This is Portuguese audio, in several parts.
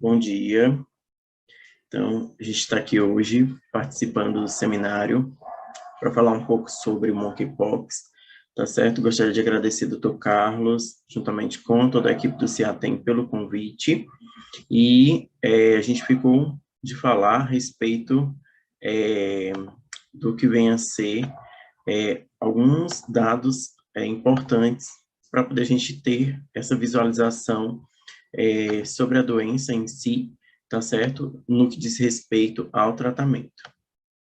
Bom dia. Então, a gente está aqui hoje participando do seminário para falar um pouco sobre o monkeypox, tá certo? Gostaria de agradecer ao Dr. Carlos, juntamente com toda a equipe do CIATEM, pelo convite, e a gente ficou de falar a respeito do que vem a ser alguns dados importantes para poder a gente ter essa visualização sobre a doença em si, tá certo? No que diz respeito ao tratamento,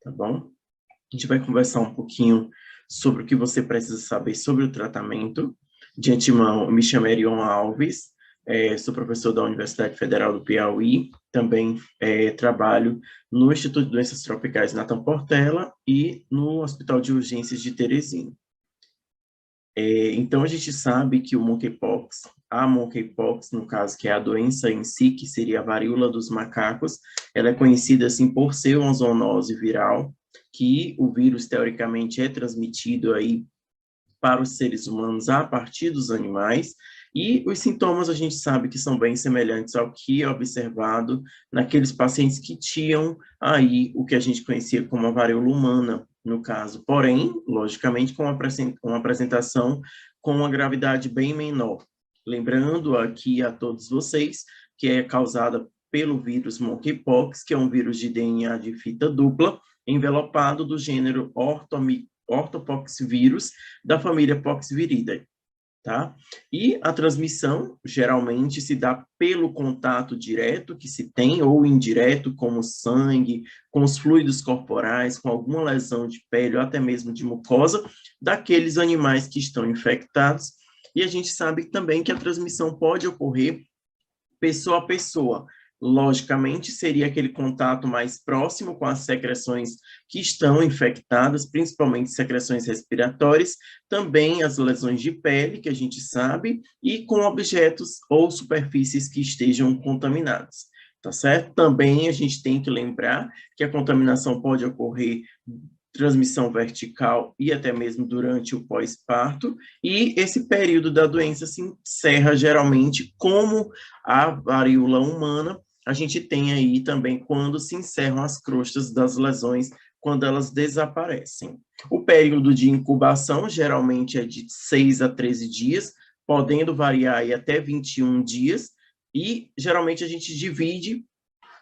tá bom? A gente vai conversar um pouquinho sobre o que você precisa saber sobre o tratamento. De antemão, eu me chamo Erion Alves, sou professor da Universidade Federal do Piauí, também trabalho no Instituto de Doenças Tropicais Nathan Portela e no Hospital de Urgências de Teresina. Então, a gente sabe que a monkeypox, no caso, que é a doença em si, que seria a varíola dos macacos, ela é conhecida, assim, por ser uma zoonose viral, que o vírus, teoricamente, é transmitido aí para os seres humanos a partir dos animais, e os sintomas a gente sabe que são bem semelhantes ao que é observado naqueles pacientes que tinham aí o que a gente conhecia como a varíola humana, no caso. Porém, logicamente, com uma apresentação com uma gravidade bem menor. Lembrando aqui a todos vocês que é causada pelo vírus monkeypox, que é um vírus de DNA de fita dupla, envelopado do gênero ortopoxvírus, da família Poxviridae, tá? E a transmissão geralmente se dá pelo contato direto que se tem, ou indireto, como sangue, com os fluidos corporais, com alguma lesão de pele, ou até mesmo de mucosa, daqueles animais que estão infectados. E a gente sabe também que a transmissão pode ocorrer pessoa a pessoa. Logicamente, seria aquele contato mais próximo com as secreções que estão infectadas, principalmente secreções respiratórias, também as lesões de pele, que a gente sabe, e com objetos ou superfícies que estejam contaminadas, tá certo? Também a gente tem que lembrar que a contaminação pode ocorrer transmissão vertical e até mesmo durante o pós-parto, e esse período da doença se encerra geralmente como a varíola humana. A gente tem aí também quando se encerram as crostas das lesões, quando elas desaparecem. O período de incubação geralmente é de 6 a 13 dias, podendo variar aí até 21 dias, e geralmente a gente divide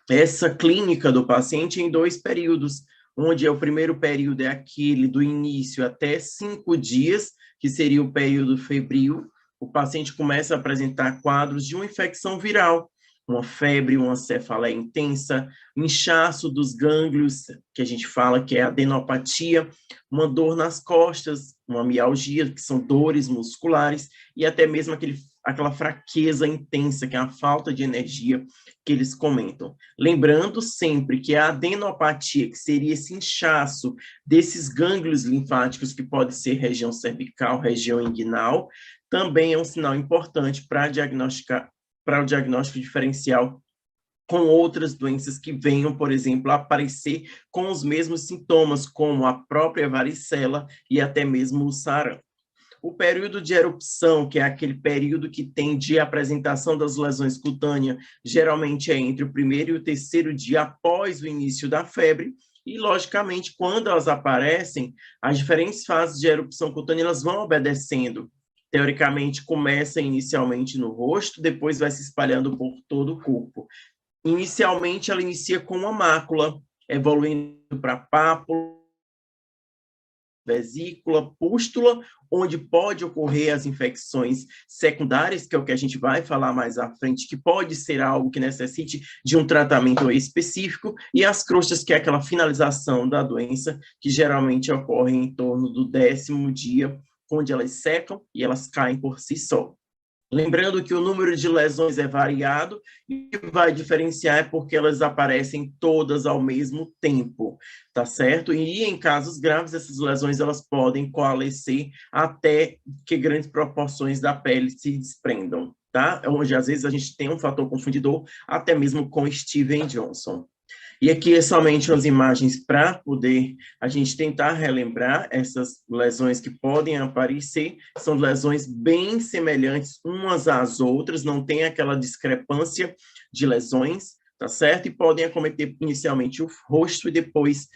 essa clínica do paciente em dois períodos, onde o primeiro período é aquele do início até 5 dias, que seria o período febril. O paciente começa a apresentar quadros de uma infecção viral, uma febre, uma cefaleia intensa, inchaço dos gânglios, que a gente fala que é adenopatia, uma dor nas costas, uma mialgia, que são dores musculares, e até mesmo aquela fraqueza intensa, que é a falta de energia que eles comentam. Lembrando sempre que a adenopatia, que seria esse inchaço desses gânglios linfáticos, que pode ser região cervical, região inguinal, também é um sinal importante para o diagnóstico diferencial com outras doenças que venham, por exemplo, a aparecer com os mesmos sintomas, como a própria varicela e até mesmo o sarampo. O período de erupção, que é aquele período que tem de apresentação das lesões cutâneas, geralmente é entre o primeiro e o terceiro dia após o início da febre, e, logicamente, quando elas aparecem, as diferentes fases de erupção cutânea elas vão obedecendo. Teoricamente, começa inicialmente no rosto, depois vai se espalhando por todo o corpo. Inicialmente, ela inicia com uma mácula, evoluindo para pápula, vesícula, pústula, onde pode ocorrer as infecções secundárias, que é o que a gente vai falar mais à frente, que pode ser algo que necessite de um tratamento específico, e as crostas, que é aquela finalização da doença, que geralmente ocorre em torno do 10º dia, onde elas secam e elas caem por si só. Lembrando que o número de lesões é variado e o que vai diferenciar é porque elas aparecem todas ao mesmo tempo, tá certo? E em casos graves, essas lesões elas podem coalescer até que grandes proporções da pele se desprendam, tá? Onde às vezes a gente tem um fator confundidor, até mesmo com Steven Johnson. E aqui é somente umas imagens para poder a gente tentar relembrar essas lesões que podem aparecer. São lesões bem semelhantes umas às outras, não tem aquela discrepância de lesões, tá certo? E podem acometer inicialmente o rosto e depois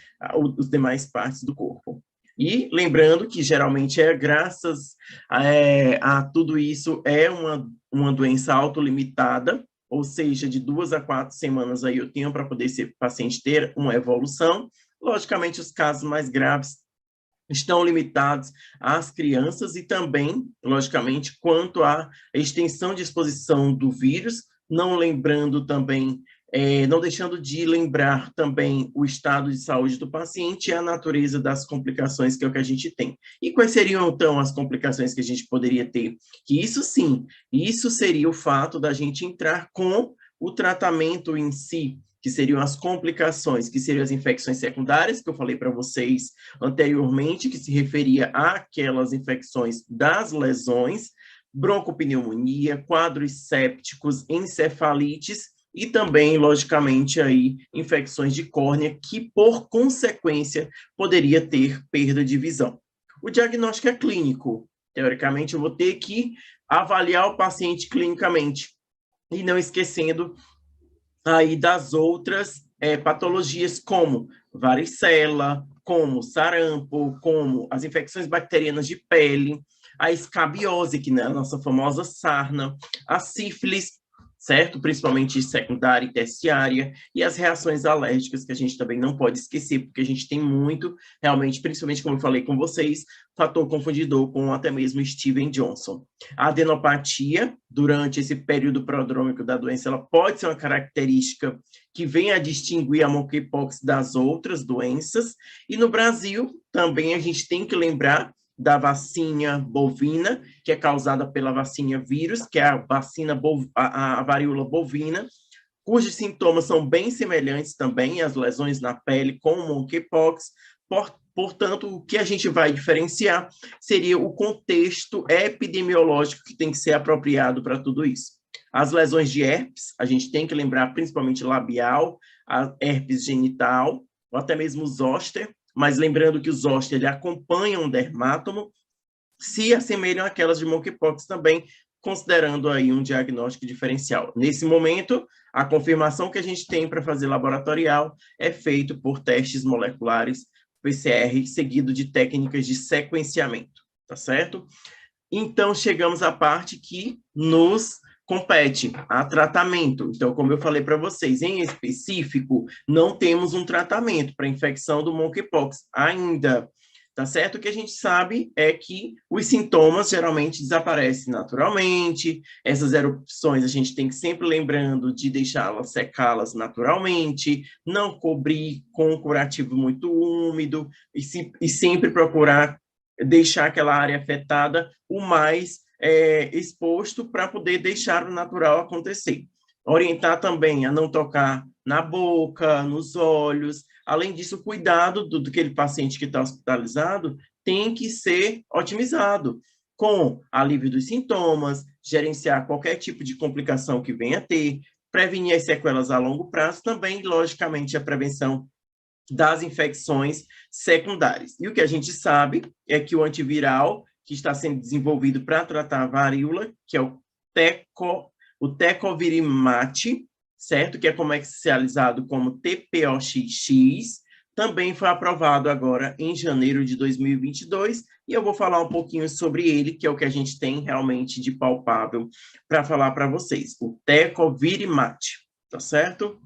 os demais partes do corpo. E lembrando que geralmente graças a tudo isso, é uma doença autolimitada, ou seja, de 2 a 4 semanas aí eu tenho para poder esse paciente ter uma evolução. Logicamente, os casos mais graves estão limitados às crianças e também, logicamente, quanto à extensão de exposição do vírus, não lembrando também, não deixando de lembrar também o estado de saúde do paciente e a natureza das complicações que é o que a gente tem. E quais seriam, então, as complicações que a gente poderia ter? Que isso sim, isso seria o fato da gente entrar com o tratamento em si, que seriam as complicações, que seriam as infecções secundárias, que eu falei para vocês anteriormente, que se referia àquelas infecções das lesões, broncopneumonia, quadros sépticos, encefalites e também, logicamente, aí, infecções de córnea, que, por consequência, poderia ter perda de visão. O diagnóstico é clínico. Teoricamente, eu vou ter que avaliar o paciente clinicamente. E não esquecendo aí das outras patologias, como varicela, como sarampo, como as infecções bacterianas de pele, a escabiose, que é a nossa famosa sarna, a sífilis, certo? Principalmente secundária e terciária, e as reações alérgicas, que a gente também não pode esquecer, porque a gente tem muito, realmente, principalmente como eu falei com vocês, fator confundidor com até mesmo Steven Johnson. A adenopatia, durante esse período prodrômico da doença, ela pode ser uma característica que vem a distinguir a monkeypox das outras doenças, e no Brasil, também a gente tem que lembrar da vacina bovina, que é causada pela vacina vírus, que é a vacina a varíola bovina, cujos sintomas são bem semelhantes também às lesões na pele com o monkeypox. Portanto, o que a gente vai diferenciar seria o contexto epidemiológico que tem que ser apropriado para tudo isso. As lesões de herpes, a gente tem que lembrar principalmente labial, a herpes genital, ou até mesmo zoster, mas lembrando que os zoster ele acompanham um dermátomo, se assemelham àquelas de monkeypox também, considerando aí um diagnóstico diferencial. Nesse momento, a confirmação que a gente tem para fazer laboratorial é feito por testes moleculares PCR, seguido de técnicas de sequenciamento, tá certo? Então, chegamos à parte que nos compete a tratamento. Então, como eu falei para vocês, em específico, não temos um tratamento para a infecção do monkeypox ainda, tá certo? O que a gente sabe é que os sintomas geralmente desaparecem naturalmente, essas erupções a gente tem que sempre lembrando de deixá-las, secá-las naturalmente, não cobrir com um curativo muito úmido e sempre procurar deixar aquela área afetada o mais exposto para poder deixar o natural acontecer. Orientar também a não tocar na boca, nos olhos. Além disso, o cuidado do aquele paciente que está hospitalizado tem que ser otimizado, com alívio dos sintomas, gerenciar qualquer tipo de complicação que venha a ter, prevenir as sequelas a longo prazo, também, logicamente, a prevenção das infecções secundárias. E o que a gente sabe é que o antiviral que está sendo desenvolvido para tratar a varíola, que é o Tecovirimat, certo? Que é comercializado como TPOXX, também foi aprovado agora em janeiro de 2022, e eu vou falar um pouquinho sobre ele, que é o que a gente tem realmente de palpável para falar para vocês, o Tecovirimat, tá certo?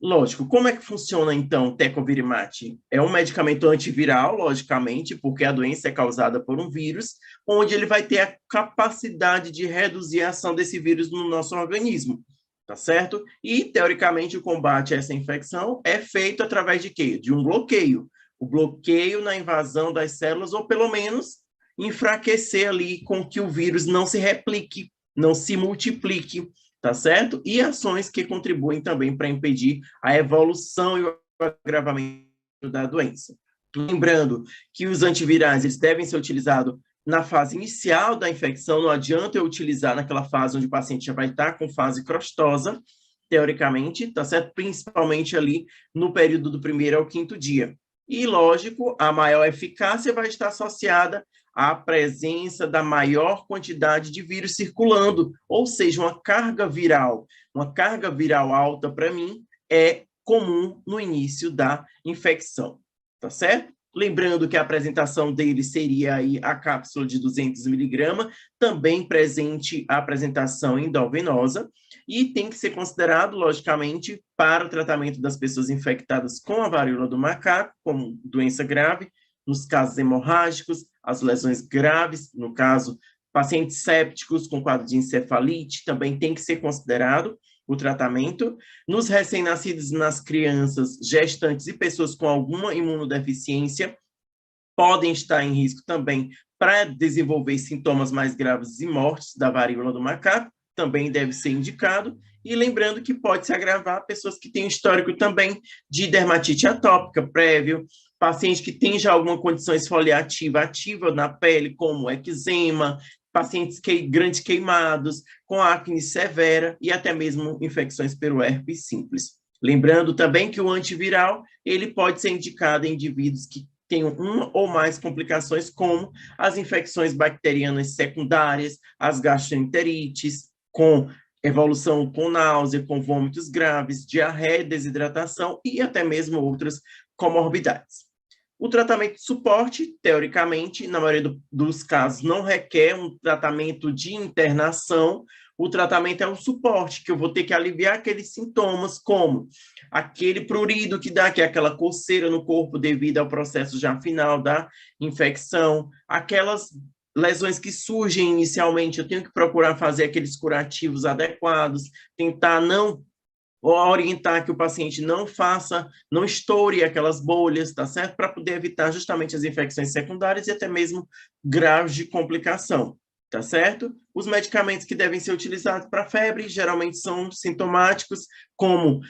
Lógico, como é que funciona, então, o Tecovirimat? É um medicamento antiviral, logicamente, porque a doença é causada por um vírus, onde ele vai ter a capacidade de reduzir a ação desse vírus no nosso organismo, tá certo? E, teoricamente, o combate a essa infecção é feito através de quê? De um bloqueio. O bloqueio na invasão das células, ou pelo menos enfraquecer ali com que o vírus não se replique, não se multiplique, tá certo? E ações que contribuem também para impedir a evolução e o agravamento da doença. Lembrando que os antivirais eles devem ser utilizados na fase inicial da infecção, não adianta eu utilizar naquela fase onde o paciente já vai estar com fase crostosa, teoricamente, tá certo? Principalmente ali no período do 1º ao 5º dia. E, lógico, a maior eficácia vai estar associada à presença da maior quantidade de vírus circulando, ou seja, uma carga viral. Uma carga viral alta, para mim, é comum no início da infecção, tá certo? Lembrando que a apresentação dele seria aí a cápsula de 200 miligramas, também presente a apresentação endovenosa, e tem que ser considerado, logicamente, para o tratamento das pessoas infectadas com a varíola do macaco, como doença grave, nos casos hemorrágicos, as lesões graves, no caso, pacientes sépticos com quadro de encefalite, também tem que ser considerado o tratamento. Nos recém-nascidos, nas crianças, gestantes e pessoas com alguma imunodeficiência, podem estar em risco também para desenvolver sintomas mais graves e mortes da varíola do macaco, também deve ser indicado. E lembrando que pode se agravar pessoas que têm histórico também de dermatite atópica prévio, paciente que tem já alguma condição esfoliativa ativa na pele, como eczema, pacientes grandes queimados, com acne severa e até mesmo infecções pelo herpes simples. Lembrando também que o antiviral, ele pode ser indicado em indivíduos que tenham uma ou mais complicações, como as infecções bacterianas secundárias, as gastroenterites, com evolução com náusea, com vômitos graves, diarreia, desidratação e até mesmo outras comorbidades. O tratamento de suporte, teoricamente, na maioria dos casos, não requer um tratamento de internação. O tratamento é um suporte, que eu vou ter que aliviar aqueles sintomas, como aquele prurido que dá, que é aquela coceira no corpo devido ao processo já final da infecção, aquelas lesões que surgem inicialmente, eu tenho que procurar fazer aqueles curativos adequados, tentar não orientar que o paciente não estoure aquelas bolhas, tá certo? Para poder evitar justamente as infecções secundárias e até mesmo graus de complicação, tá certo? Os medicamentos que devem ser utilizados para febre geralmente são sintomáticos, como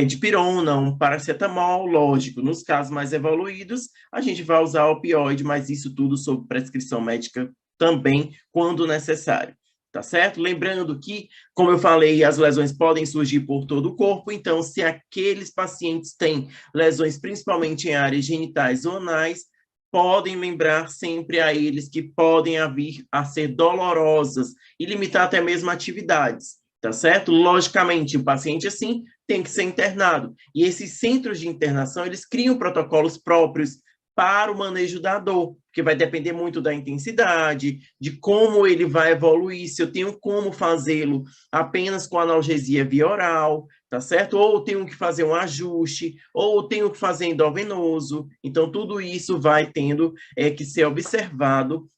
dipirona, um paracetamol, lógico. Nos casos mais evoluídos, a gente vai usar opioide, mas isso tudo sob prescrição médica também, quando necessário. Tá certo? Lembrando que, como eu falei, as lesões podem surgir por todo o corpo, então, se aqueles pacientes têm lesões principalmente em áreas genitais ou anais, podem lembrar sempre a eles que podem vir a ser dolorosas e limitar até mesmo atividades, tá certo? Logicamente, o paciente, assim, tem que ser internado. E esses centros de internação, eles criam protocolos próprios para o manejo da dor, porque vai depender muito da intensidade, de como ele vai evoluir, se eu tenho como fazê-lo apenas com analgesia via oral, tá certo? Ou tenho que fazer um ajuste, ou tenho que fazer endovenoso. Então, tudo isso vai tendo que ser observado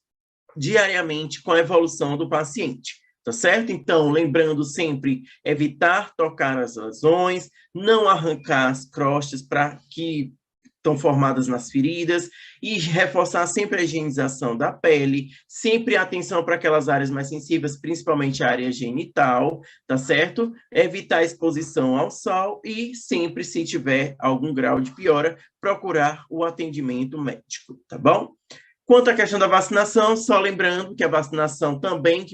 diariamente com a evolução do paciente. Tá certo? Então, lembrando sempre, evitar tocar as lesões, não arrancar as crostas para que estão formadas nas feridas, e reforçar sempre a higienização da pele, sempre atenção para aquelas áreas mais sensíveis, principalmente a área genital, tá certo? Evitar a exposição ao sol e sempre, se tiver algum grau de piora, procurar o atendimento médico, tá bom? Quanto à questão da vacinação, só lembrando que a vacinação também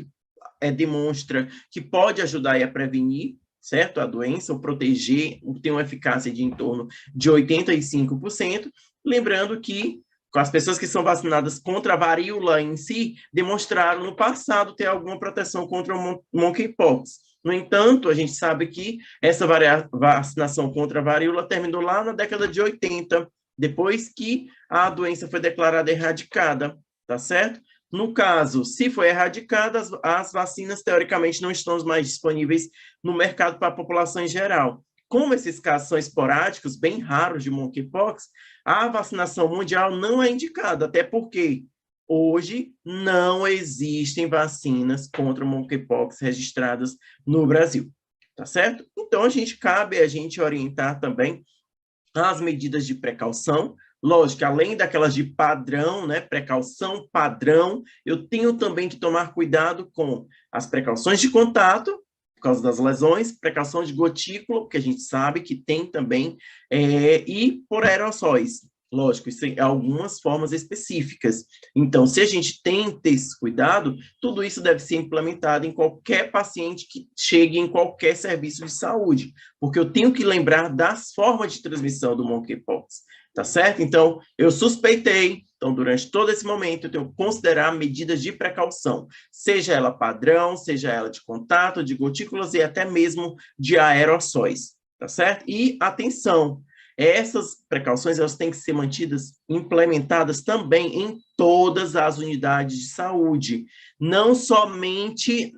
demonstra que pode ajudar a prevenir, certo? A doença, ou proteger, tem uma eficácia de em torno de 85%. Lembrando que as pessoas que são vacinadas contra a varíola em si, demonstraram no passado ter alguma proteção contra o monkeypox. No entanto, a gente sabe que essa vacinação contra a varíola terminou lá na década de 80, depois que a doença foi declarada erradicada, tá certo? No caso, se foi erradicada, as vacinas, teoricamente, não estão mais disponíveis no mercado para a população em geral. Como esses casos são esporádicos, bem raros de monkeypox, a vacinação mundial não é indicada, até porque hoje não existem vacinas contra o monkeypox registradas no Brasil, tá certo? Então, cabe a gente orientar também as medidas de precaução. Lógico, além daquelas de padrão, né, precaução padrão, eu tenho também que tomar cuidado com as precauções de contato, por causa das lesões, precaução de gotícula, porque a gente sabe que tem também, e por aerossóis. Lógico, isso é algumas formas específicas. Então, se a gente tem que ter esse cuidado, tudo isso deve ser implementado em qualquer paciente que chegue em qualquer serviço de saúde, porque eu tenho que lembrar das formas de transmissão do monkeypox, tá certo? Então, eu suspeitei, então, durante todo esse momento, eu tenho que considerar medidas de precaução, seja ela padrão, seja ela de contato, de gotículas e até mesmo de aerossóis, tá certo? E atenção, essas precauções elas têm que ser mantidas, implementadas também em todas as unidades de saúde, não somente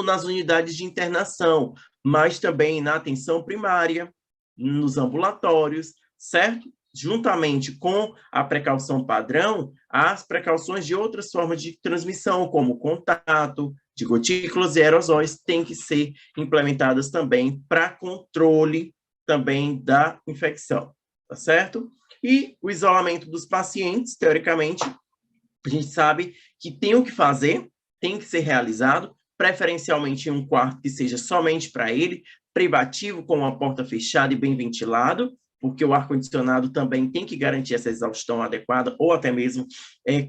nas unidades de internação, mas também na atenção primária, nos ambulatórios, certo? Juntamente com a precaução padrão, as precauções de outras formas de transmissão, como contato, de gotículas e aerosóis, têm que ser implementadas também para controle também da infecção, tá certo? E o isolamento dos pacientes, teoricamente, a gente sabe que tem o que fazer, tem que ser realizado, preferencialmente em um quarto que seja somente para ele, privativo, com uma porta fechada e bem ventilado, porque o ar-condicionado também tem que garantir essa exaustão adequada, ou até mesmo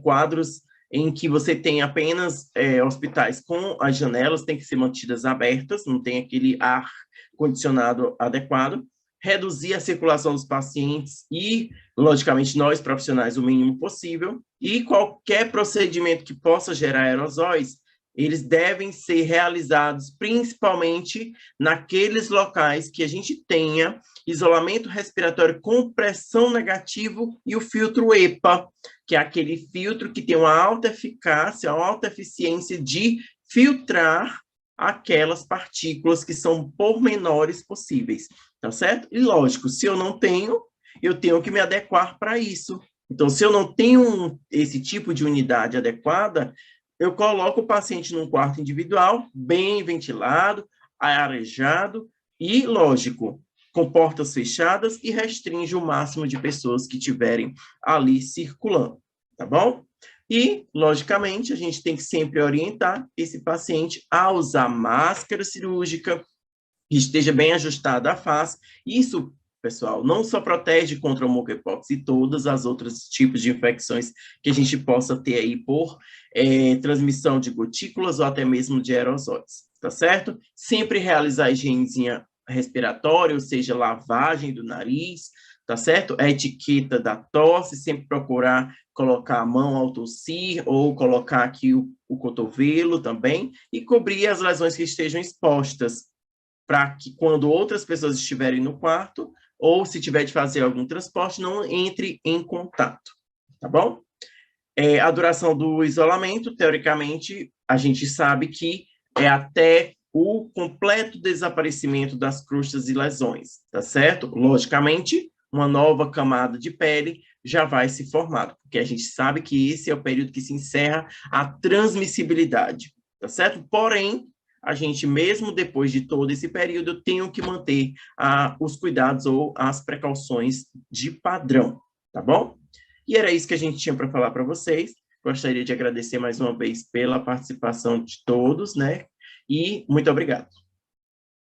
quadros em que você tem apenas hospitais com as janelas, tem que ser mantidas abertas, não tem aquele ar-condicionado adequado, reduzir a circulação dos pacientes e, logicamente, nós profissionais o mínimo possível, e qualquer procedimento que possa gerar aerosóis, eles devem ser realizados principalmente naqueles locais que a gente tenha isolamento respiratório com pressão negativo e o filtro EPA, que é aquele filtro que tem uma alta eficácia, uma alta eficiência de filtrar aquelas partículas que são por menores possíveis, tá certo? E lógico, se eu não tenho, eu tenho que me adequar para isso. Então, se eu não tenho esse tipo de unidade adequada, eu coloco o paciente num quarto individual, bem ventilado, arejado e, lógico, com portas fechadas e restringe o máximo de pessoas que tiverem ali circulando, tá bom? E, logicamente, a gente tem que sempre orientar esse paciente a usar máscara cirúrgica, que esteja bem ajustada à face. Isso, pessoal, não só protege contra o monkeypox e todas as outros tipos de infecções que a gente possa ter aí por transmissão de gotículas ou até mesmo de aerosóis, tá certo? Sempre realizar a higienezinha respiratória, ou seja, lavagem do nariz, tá certo? A etiqueta da tosse, sempre procurar colocar a mão ao tossir ou colocar aqui o cotovelo também e cobrir as lesões que estejam expostas, para que quando outras pessoas estiverem no quarto, ou se tiver de fazer algum transporte, não entre em contato, tá bom? A duração do isolamento, teoricamente, a gente sabe que é até o completo desaparecimento das crustas e lesões, tá certo? Logicamente, uma nova camada de pele já vai se formar, porque a gente sabe que esse é o período que se encerra a transmissibilidade, tá certo? Porém, a gente, mesmo depois de todo esse período, tem que manter os cuidados ou as precauções de padrão, tá bom? E era isso que a gente tinha para falar para vocês. Gostaria de agradecer mais uma vez pela participação de todos, né? E muito obrigado.